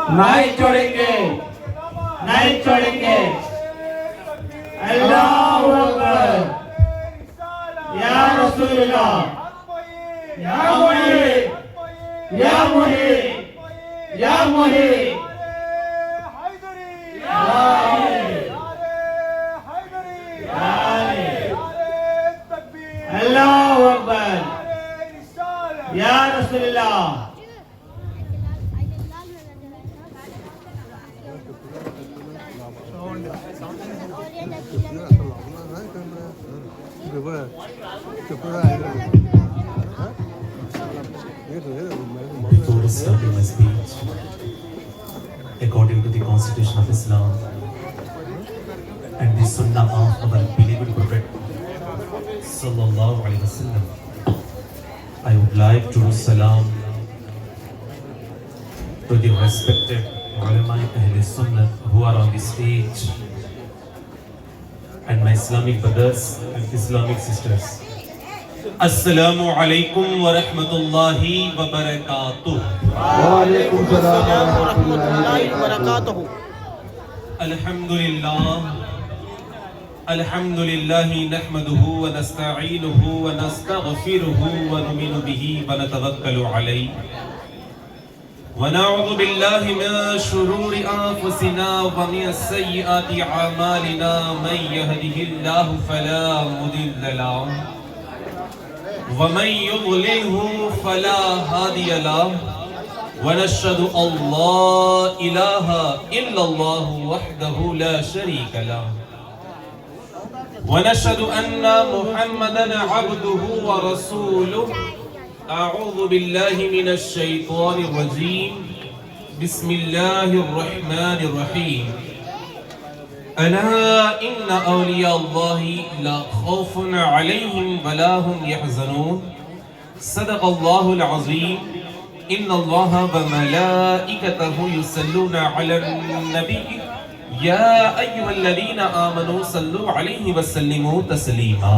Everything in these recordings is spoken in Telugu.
नहीं छोड़ेंगे, नहीं छोड़ेंगे। अल्लाह अकबर। या रसूलुल्लाह, या मुहीद, या मुहीद, या मुहीद, अल्लाह अकबर। या रसूलुल्लाह। Before starting my speech, according to the Constitution of Islam and the Sunnah of our beloved Prophet Sallallahu Alaihi Wasallam, I would like to do salam to the respected ulama Ahl Sunnah who are on the stage and my Islamic brothers and Islamic sisters. Assalamu alaikum wa rahmatullahi wa barakatuh. Wa alaikum salam wa rahmatullahi wa barakatuh. Alhamdulillah. Alhamdulillahi nahmaduhu wa nasta'inuhu wa nastaghfiruhu wa nu'minu bihi wa natawakkalu alayhi. ونعوذ بالله من شرور أنفسنا ومن سيئات أعمالنا من يهده الله فلا مضل له ومن يضلله فلا هادي له ونشهد أن لا إله إلا الله وحده لا شريك له ونشهد أن محمدا عبده ورسوله. أعوذ بالله من الشيطان الرجيم. بسم الله الرحمن الرحيم. ألا إن أولياء الله لا خوف عليهم ولا هم يحزنون. صدق الله العظيم. إن الله وملائكته يصلون على النبي يا أيها الذين آمنوا صلوا عليه وسلموا تسليما.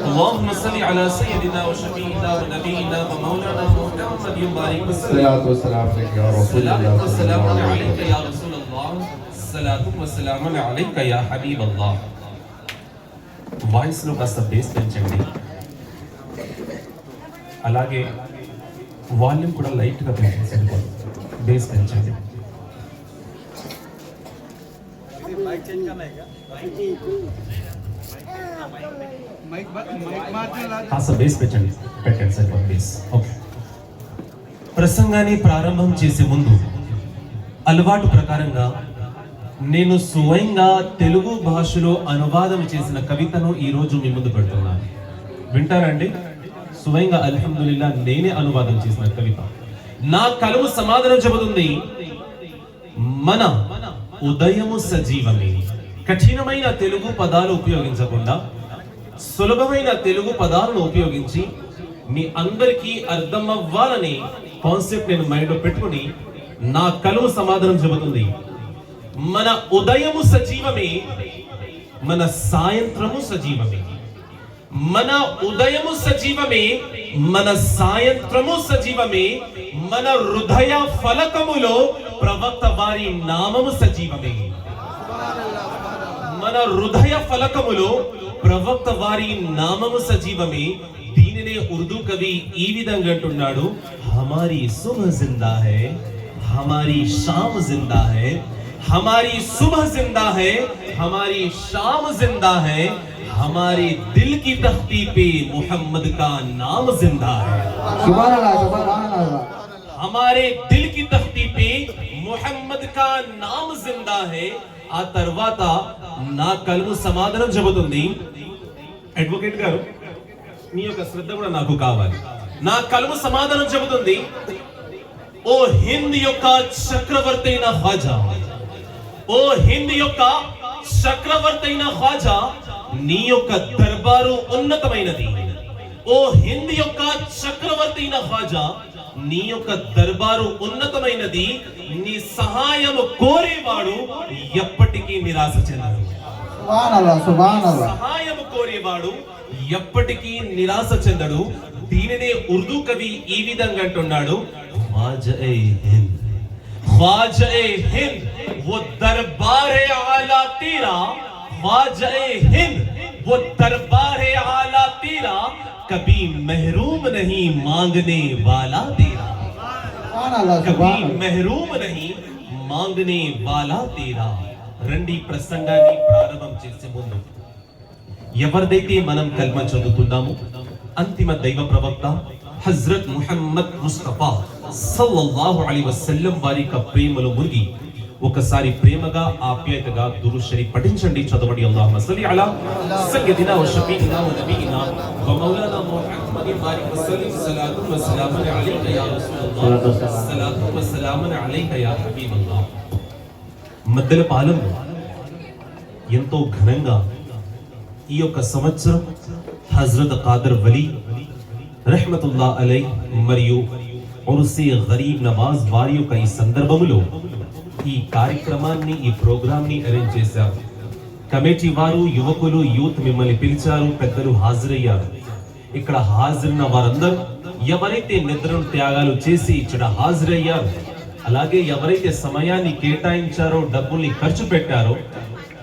اللهم صل على سيدنا وشفيعنا ونبينا ومولانا محمد وبارك وسلم. الصلاة والسلام عليك يا رسول الله. الصلاة والسلام عليك يا رسول الله. الصلاة والسلام عليك يا حبيب الله. Voice లో కాస్త బేస్ పెంచండి, అలాగే వాల్యూమ్ కూడా లైట్ గా పెంచండి. బేస్ పెంచండి. కాస్త బేస్ పెట్టండి సరిపోతుంది బేస్. ఓకే. ప్రసంగాన్ని ప్రారంభం చేసే ముందు అలవాటు ప్రకారంగా నేను స్వయంగా తెలుగు భాషలో అనువాదం చేసిన కవితను ఈరోజు మీ ముందు పెడుతున్నాను. వింటారండి? స్వయంగా అల్హమ్దులిల్లా నేనే అనువాదం చేసిన కవిత. నా కలువు సమాధానం చెబుతుంది, మన ఉదయము సజీవమే. కఠినమైన తెలుగు పదాలు ఉపయోగించకుండా సులభమైన తెలుగు పదాలను ఉపయోగించి మీ అందరికీ అర్థం అవ్వాలని కాన్సెప్ట్ నేను మైండ్లో పెట్టుకుని నా కలువు సమాధానం చెబుతుంది, మన ఉదయము సజీవమే, మన సాయంత్రము సజీవమే. మన ఉదయము సజీవమే, మన సాయంత్రము సజీవమే. మన హృదయ ఫలకములో ప్రవక్త వారి నామము సజీవమే. మన హృదయ ఫలకములో ప్రవక్త వారి నామము సజీవమే. దీనినే ఉర్దూ కవి ఈ విధంగా అంటున్నాడు, హమారీ సుబహ్ జిందా హై, హమారీ షామ్ జిందా హై, हमारी सुबह जिंदा है, हमारी शाम जिंदा है, हमारे दिल की तख्ती पे मोहम्मद का नाम जिंदा है. सुभान अल्लाह, सुभान अल्लाह. हमारे दिल की तख्ती पे मोहम्मद का नाम जिंदा है. ఆ తర్వాత నా కలుము సమాధానం చెబుతుంది. అడ్వకేట్ గారు, మీ యొక్క శ్రద్ధ కూడా నాకు కావాలి. నా కలుము సమాధానం చెబుతుంది, ఓ హింద్ యొక్క చక్రవర్తి అయిన ఖ్వాజా, ఓ హింద్ యొక్క చక్రవర్తి అయిన ఖ్వాజా, నీ యొక్క దర్బారు ఉన్నతమైనది. ఓ హింద్ యొక్క చక్రవర్తి అయిన ఖ్వాజా, నీ యొక్క దర్బారు ఉన్నతమైనది. నీ సహాయము కోరేవాడు ఎప్పటికీ నిరాశ చెందడు. సుబ్హానల్లాహ్, సుబ్హానల్లాహ్. సహాయము కోరేవాడు ఎప్పటికీ నిరాశ చెందడు. దీనినే ఉర్దూ కవి ఈ విధంగా అంటున్నాడు, వాజే హింద్ ख्वाजा-ए हिंद वो दरबार-ए आला तेरा, ख्वाजा-ए हिंद वो दरबार-ए आला तेरा, कभी महरूम नहीं मांगने वाला तेरा, कभी महरूम नहीं मांगने वाला तेरा. రండి ప్రసంగాన్ని ప్రారంభం చేసే ముందు ఎవరిదైతే మనం కల్మ చదువుతున్నామో అంతిమ దైవ ప్రవక్త హజ్రత్ ముహమ్మద్ ముస్తఫా సల్లల్లాహు అలైహి వసల్లం వారి ప్రేమలో మునిగి ఒకసారి ప్రేమగా ఆప్యాయతగా దురూద్ షరీఫ్ పఠించండి. చదవండి. అల్లాహుమ్మ సల్లి అలా సయ్యిదినా వ షఫీఇనా వ నబీయినా వ మౌలానా ముహమ్మద్ బారిక్ వ సల్లిం సలాతు వ సలామున్ అలైక యా రసూలల్లాహ్ సలాతు వ సలామున్ అలైక యా హబీబల్లాహ్. మద్దెల పాలెంలో ఎంతో ఘనంగా ఈ యొక్క సంవత్సరం హజ్రత్ ఖాదర్ వలీ రహ్మతుల్లా అలై మరియు ఉర్సే గరీబ్ నవాజ్ వారి యొక్క ఈ సందర్భంలో ఈ కార్యక్రమాన్ని ఈ ప్రోగ్రామ్ ని అరేంజ్ చేశారు. కమిటీ వారు యువకులు యూత్ మిమ్మల్ని పిలిచారు, పెద్దలు హాజరయ్యారు. ఇక్కడ హాజరైన వారందరూ ఎవరైతే నిద్రను త్యాగాలు చేసి ఇక్కడ హాజరయ్యారు, అలాగే ఎవరైతే సమయాన్ని కేటాయించారో డబ్బుల్ని ఖర్చు పెట్టారో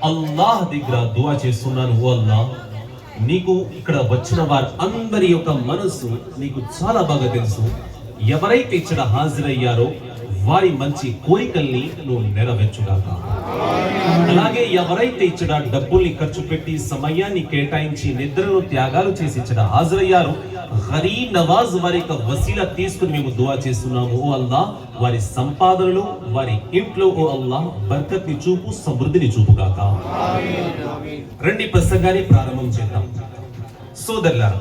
అల్లాహ్ దగ్గర దువా చేస్తున్నాను. ఓ అల్లాహ్, నీకు ఇక్కడ వచ్చిన వారి అందరి యొక్క మనసు నీకు చాలా బాగా తెలుసు. ఎవరైతే ఇక్కడ హాజరయ్యారో వారి మంచి కోరికల్ని నువ్వు నెరవేర్చుగాక. అలాగే ఎవరైతే ఇక్కడ డబ్బుల్ని ఖర్చు పెట్టి సమయాన్ని కేటాయించి నిద్రను త్యాగాలు చేసి ఇక్కడ హాజరయ్యారో గరీబ్ నవాజ్ వారి యొక్క వసీలా తీసుకుని మేము దువా చేస్తున్నాము. ఓ అల్లాహ్, వారి సంపాదనలు వారి ఇంట్లో ఓ అల్లాహ్ బర్కత్ని చూపు, సమృద్ధిని చూపుగాక. రండి ప్రసంగాన్ని ప్రారంభం చేద్దాం. సోదరులారా,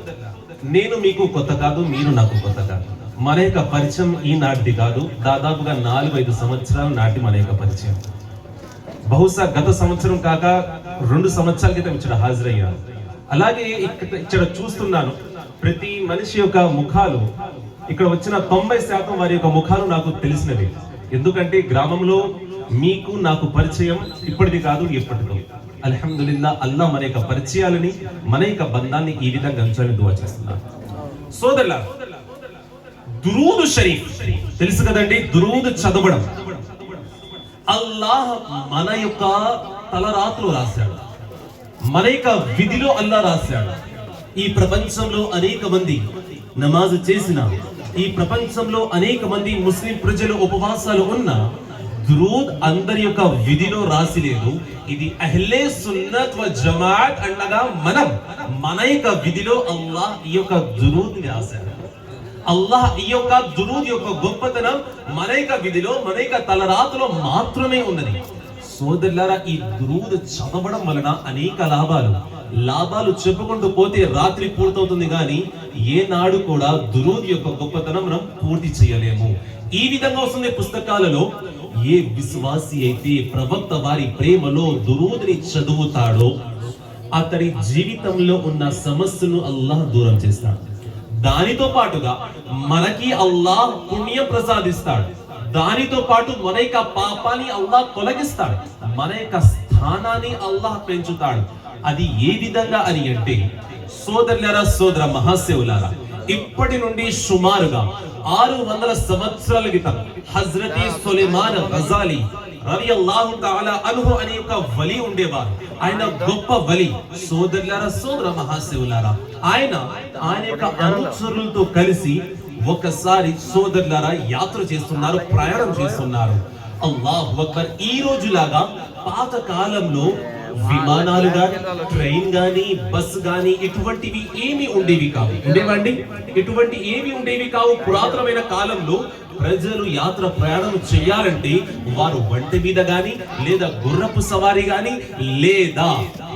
నేను మీకు కొత్త కాదు, మీరు నాకు కొత్త కాదు. మన యొక్క పరిచయం ఈనాటిది కాదు, దాదాపుగా 4-5 సంవత్సరాల నాటి మన యొక్క పరిచయం. బహుశా గత సంవత్సరం కాక 2 సంవత్సరాల క్రితం ఇక్కడ హాజరయ్యాను. అలాగే ఇక్కడ చూస్తున్నాను ప్రతి మనిషి యొక్క ముఖాలు, ఇక్కడ వచ్చిన 90% వారి యొక్క ముఖాలు నాకు తెలిసినవి. ఎందుకంటే గ్రామంలో మీకు నాకు పరిచయం ఇప్పటిది కాదు, ఎప్పటిదో. అల్హమ్దులిల్లా, అల్లాహ్ మన యొక్క పరిచయాలని మన యొక్క బంధాన్ని ఈ విధంగా ఉంచాలని దువా చేస్తున్నాను. సోదరులారా, దురూద్ షరీఫ్ తెలుసు కదండి, దురూద్ చదవడం అల్లాహ్ మన యొక్క తలరాతులు రాశాడు, మన యొక్క విధిలో అల్లాహ్ రాశాడు. ఈ ప్రపంచంలో అనేక మంది నమాజ్ చేసిన, ఈ ప్రపంచంలో అనేక మంది ముస్లిం ప్రజలు ఉపవాసాలు ఉన్న దురూద్ అందరి యొక్క విధిలో రాసి లేదు. ఇది అహ్లే సున్నత్ వ జమాఅత్ అనగా మన యొక్క విధిలో అల్లాహ్ ఈ యొక్క దురూద్ ని రాశాడు. అల్లాహ్ ఈ యొక్క దురూద్ యొక్క గొప్పతనం మన యొక్క విధిలో, మన యొక్క తలరాతులో మాత్రమే ఉన్నది. సోదరులారా, ఈ దురూద్ చదవడం వలన అనేక లాభాలు చెప్పుకుంటూ పోతే రాత్రి పూర్తవుతుంది, కానీ ఏనాడు కూడా దురూద్ యొక్క గొప్పతనం మనం పూర్తి చేయలేము. ఈ విధంగా వస్తుంది పుస్తకాలలో. ఏ విశ్వాసి అయితే ప్రవక్త వారి ప్రేమలో దురూద్ని చదువుతాడో అతడి జీవితంలో ఉన్న సమస్యను అల్లాహ్ దూరం చేస్తాడు. దానితో పాటుగా మనకి అల్లాహ్ పుణ్యం ప్రసాదిస్తాడు. దానితో పాటు మన యొక్క పాపాన్ని అల్లాహ్ తొలగిస్తాడు, మన యొక్క స్థానాన్ని అల్లాహ్ పెంచుతాడు. అది ఏ విధంగా అని అంటే, సోదరులారా, సోదర మహాశివులారా, ఇప్పటి నుండి సుమారుగా 600 సంవత్సరాల క్రితం హజ్రత్ సులైమాన్ గజాలి రలియల్లాహు తఆలా అన్హు అనే ఒక వలి ఉండేవారు. ఆయన గొప్ప వలి. సోదరులారా, సోదర మహాశివులారా, ఆయన యొక్క అనుచరులతో కలిసి ఒకసారి సోదరులారా యాత్ర చేస్తున్నారు, ప్రయాణం చేస్తున్నారు. అల్లాహు అక్బర్. ఈ రోజులాగా పాత కాలంలో విమానాలు గాని, ట్రైన్ గాని, బస్ గాని ఇటువంటివి ఏమి ఉండేవి కావు. ఉండేవండి? ఇటువంటి ఏమి ఉండేవి కావు. పురాతనమైన కాలంలో ప్రజలు యాత్ర ప్రయాణం చేయాలంటే వారు వంట మీద గాని, లేదా గుర్రపు సవారీ గాని, లేదా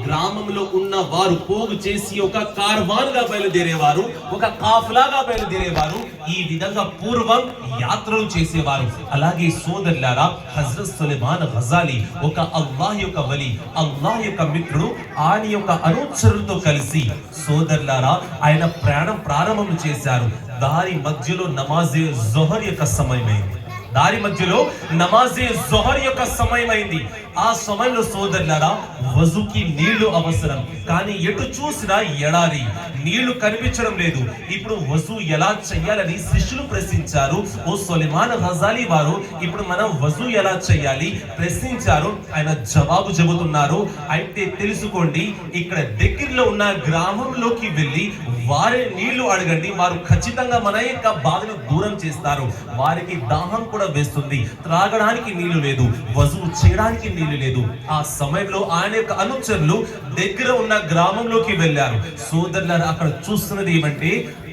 గ్రామంలో ఉన్న వారు పోగు చేసి ఒక కార్వాన్ గా బయలుదేరేవారు, ఒక కాఫ్లాగా బయలుదేరేవారు. ఈ విధంగా పూర్వం యాత్రలు చేసేవారు. అలాగే సోదరులారా, హజ్రత్ సులైమాన్ గజాలి ఒక అల్లాహ్ యొక్క వలి, అల్లాహ్ యొక్క మిత్రుడు. ఆయన యొక్క అనుచరులతో కలిసి సోదరులారా ఆయన ప్రయాణం ప్రారంభం చేశారు. దారి మధ్యలో నమాజే జోహర్ యొక్క సమయమైంది. దారి మధ్యలో నమాజే జోహర్ యొక్క సమయమైంది. ఆ సమయంలో సోదరులారా వజుకి నీళ్లు అవసరం, కానీ ఎటు చూసినా ఎడారి, నీళ్లు కనిపించడం లేదు. ఇప్పుడు వజు ఎలా చెయ్యాలని శిష్యులు ప్రశ్నించారు. ఓ సులైమాన్ గజాలి వారు ఇప్పుడు మనం వజు ఎలా చెయ్యాలి ప్రశ్నించారు. ఆయన జవాబు చెబుతున్నారు. అయితే తెలుసుకోండి, ఇక్కడ దగ్గరలో ఉన్న గ్రామంలోకి వెళ్ళి వారి నీళ్లు అడగండి, వారు ఖచ్చితంగా మన యొక్క బాధను దూరం చేస్తారు. వారికి దాహం కూడా వేస్తుంది, త్రాగడానికి నీళ్లు లేదు, వజువు చేయడానికి నీళ్లు లేదు. ఆ సమయంలో ఆయన యొక్క అనుచరులు దగ్గర ఉన్న గ్రామంలోకి వెళ్ళారు. సోదరులారా, అక్కడ చూస్తున్నది ఏమంటే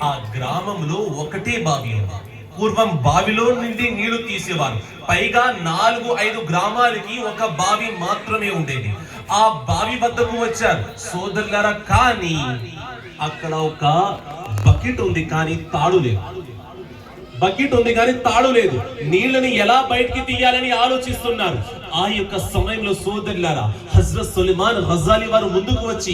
ఆ గ్రామంలో ఒకటే బావి ఉంది. పూర్వం బావిలో నుండి నీళ్లు తీసేవారు. పైగా 4-5 గ్రామాలకి ఒక బావి మాత్రమే ఉండేది. ఆ బావి వద్దకు వచ్చారు సోదరులారా, కానీ అక్కడ ఒక బకెట్ ఉంది కానీ తాడు లేదు. బకెట్ ఉంది కానీ తాడు లేదు. నీళ్ళని ఎలా బయటికి తీయాలని ఆలోచిస్తున్నారు. ఆ యొక్క సమయంలో సోదరులారా హజ్రత్ సులైమాన్ గజాలి వారు ముందుకు వచ్చి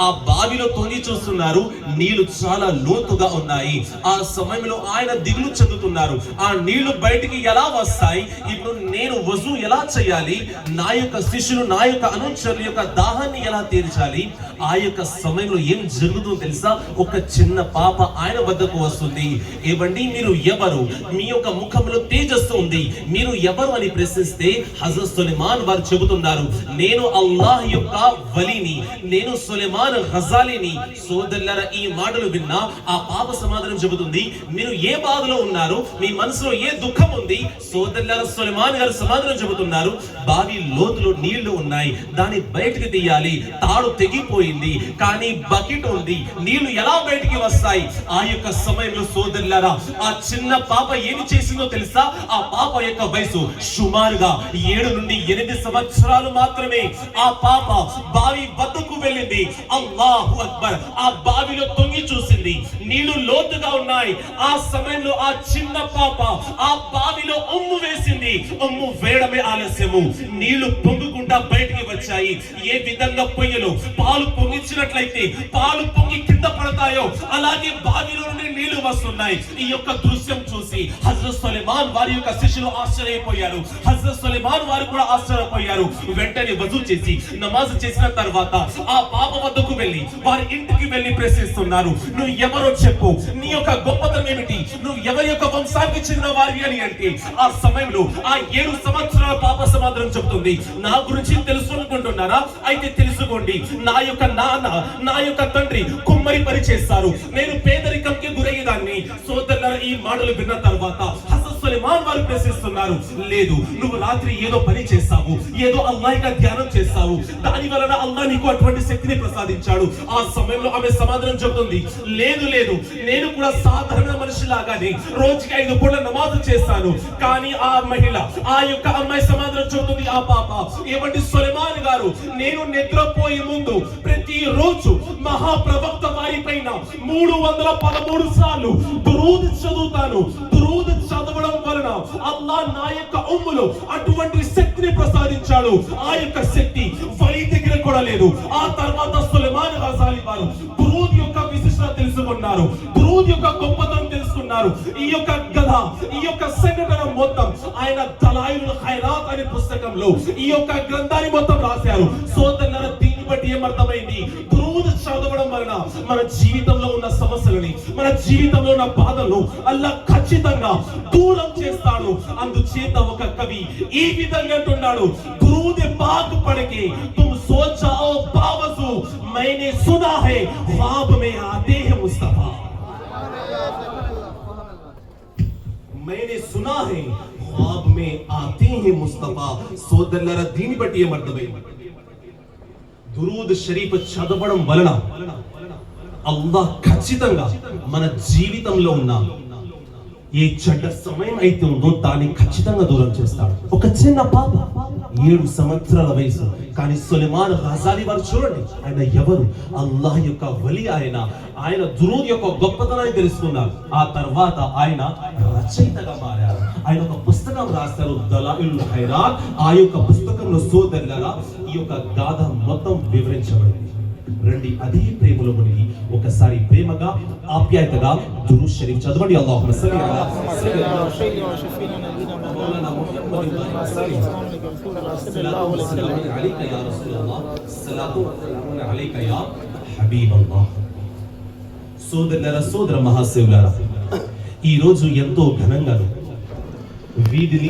ఆ బావిలో తొంగి చూస్తున్నారు. నీళ్లు చాలా లోతుగా ఉన్నాయి. ఆ సమయంలో ఆయన దిగులు చెందుతున్నారు. ఆ నీళ్లు బయటికి ఎలా వస్తాయి, ఇప్పుడు నేను వజు ఎలా చేయాలి, నా యొక్క శిష్యులు నా యొక్క అనుచరుల యొక్క దాహాన్ని ఎలా తీర్చాలి. ఆ యొక్క సమయంలో ఏం జరుగుతుందో తెలుసా? ఒక చిన్న పాప ఆయన వద్దకు వస్తుంది. ఏవండి, మీరు ఎవరు? మీ యొక్క ముఖంలో తేజస్సు ఉంది, మీరు ఎవరు అని ప్రశ్నిస్తే హజరత్ సులైమాన్ వారు చెబుతున్నారు, నేను అల్లాహ్ యొక్క వలీని, నేను సులైమాన్ గజాలిని. సోదరులారా, ఈ మాటలు విన్నా ఆ పాప సమాధానం చెబుతుంది, మీరు ఏ బాధలో ఉన్నారు, మీ మనసులో ఏ దుఃఖం ఉంది? సోదరులారా, సులైమాన్ గారు సమాధానం చెబుతున్నారు, బావి లోతులో నీళ్లు ఉన్నాయి, దాన్ని బయటికి తీయాలి, తాడు తెగిపోయింది, కానీ బకెట్ ఉంది, నీళ్లు ఎలా బయటికి వస్తాయి? ఆ యొక్క సమయంలో సోదరులారా ఆ చిన్న పాప ఏమి చేసిందో తెలుసా? ఆ పాప యొక్క వయసు సుమారుగా 7 నుండి 8 సంవత్సరాలు మాత్రమే. ఆ పాప బావి వద్దకు వెళ్ళింది. అల్లాహు అక్బర్! ఆ బావిలో తొంగి చూసింది, నీళ్లు లోతుగా ఉన్నాయి. ఆ సమయంలో ఆ చిన్న పాప ఆ బావిలో ఉమ్ము వేసింది. ఉమ్ము వేయడమే ఆలస్యము, నీళ్లు పొంగుకుంటా బయటికి వచ్చాయి. ఏ విధంగా పొయ్యలో పాలు పొంగించినట్లయితే పాలు పొంగి కింద పడతాయో అలాగే బావిలో నుండి నీళ్లు వస్తున్నాయి. ఈ యొక్క దృశ్యం చూసి హజ్రత్ సులైమాన్ వారి యొక్క శిష్యులు ఆశ్చర్యపోయారు. హజ్రత్ సులైమాన్ వారు కూడా ఆశ్చర్యపోయారు. వెంటనే వజూ చేసి నమాజ్ చేసిన తర్వాత ఆ పాప వద్దకు వెళ్ళి వారి ఇంటికి వెళ్ళి ప్రశ్నిస్తున్నారు, నువ్వు ఎవరో చెప్పు, నీ యొక్క గొప్పతనం ఏమిటి, నువ్వు ఎవరి యొక్క వంశానికి చెందిన వారివి అని. అంటే ఆ సమయంలో ఆ 7 సంవత్సరాల పాప సమాధానం చెబుతుంది, నా గురించి తెలుసుకోనుకుంటున్నారా? అయితే తెలుసుకోండి, నా యొక్క నాన్న, నా యొక్క తండ్రి కుమ్మరి పని చేస్తారు, నేను పేదరికంకి గురయ్యేదాన్ని. సోదరులారా, ఈ మాటలు విన్న తర్వాత హజరత్ సులైమాన్ వారు ప్రశ్నిస్తున్నారు, లేదు, నువ్వు రాత్రి ఏదో పని చేస్తావు, ఏదో అల్లాహ్గా ధ్యానం చేస్తావు, దాని వలన అల్లాహ్ నీకు అటువంటి శక్తిని ప్రసాదించాడు. ఆ సమయంలో ఆమె సమాధానం చెబుతుంది, లేదు లేదు, నేను కూడా సాధారణ మనిషిలాగానే రోజుకి 5 పూట్ల నమాజ్ చేస్తాను. కానీ ఆ మహిళ, ఆ యొక్క అమ్మాయి సమాధానం చెబుతుంది, ఆ పాప, ఏమంటే సులైమాన్ గారు, నేను నిద్రపోయే ముందు ప్రతి రోజు మహాప్రవక్త వారి పైన 313 సార్లు దురూద్ చదువుతాను. దురూద్ చదవడం వలన అల్లాహ్ నా యొక్క ఉమ్ములో అటువంటి శక్తిని ప్రసాదించాడు. ఆ యొక్క శక్తి వలి దగ్గర కూడా లేదు. ఆ తర్వాత సులైమాన్ గజాలి వారు దురూద్ యొక్క విశిష్టత తెలుసుకున్నారు, దురూద్ యొక్క గొప్పతనం తెలుసుకున్నారు. ఈ యొక్క కథ, ఈ యొక్క సంఘటన మొత్తం ఆయన దలాయిలుల్ ఖైరాత్ అనే పుస్తకంలో ఈ యొక్క గ్రంథాన్ని మొత్తం రాశారు. సోదరులారా, దీన్ని బట్టి ఏమర్థమైంది? దురూద్ చదవడం వలన మన జీవితంలో ఉన్న సమస్యలని, మన జీవితంలో ఉన్న బాధలను అల్లాహ్ ఖచ్చితంగా దూరం చేస్తాడు. అందుచేత ఒక కవి ఈ విధంగా అంటున్నాడు, దురూద్ పాక్ పढ़के तुम सोचा ओ बावजू मैंने सुना है ख्वाब में आते हैं मुस्तफा, मैंने सुना है ख्वाब में आते हैं मुस्तफा. సోదరులారా, దీన్ని బట్టి ఏమర్థమైంది? దురూద్ షరీఫ్ చదవడం వలన అల్లాహ్ ఖచ్చితంగా మన జీవితంలో ఉన్న ఏ చెడ్డ సమయం అయితే ఉందో దాన్ని ఖచ్చితంగా దూరం చేస్తాడు. ఒక చిన్న పాప 7 సంవత్సరాల వయసు, కానీ సులైమాన్ గజాలి వారు చూడండి, ఆయన ఎవరు? అల్లాహ్ యొక్క వలి. ఆయన దురూద్ యొక్క గొప్పతనాన్ని తెలుసుకున్నారు. ఆ తర్వాత ఆయన రచయితగా మారారు. ఆయన ఒక పుస్తకం రాస్తారు, దలాయిలుల్ ఖైరాత్. ఆ యొక్క పుస్తకంలో సోదరులారా ఈ యొక్క గాథ మొత్తం వివరించబడింది. రండి అదే ప్రేమలో మునిగి ఒకసారి ప్రేమగా ఆప్యాయతగా దురూద్ షరీఫ్ చదవండి. అల్లాహుమ్మ సల్లి అలా మౌలానా ముహమ్మద్ సల్లల్లాహు అలైక యా రసూలల్లాహ్ సల్లల్లాహు అలైక యా హబీబల్లాహ్. సోదర మహాశివులారా, ఈ రోజు ఎంతో ఘనంగాను వీధిని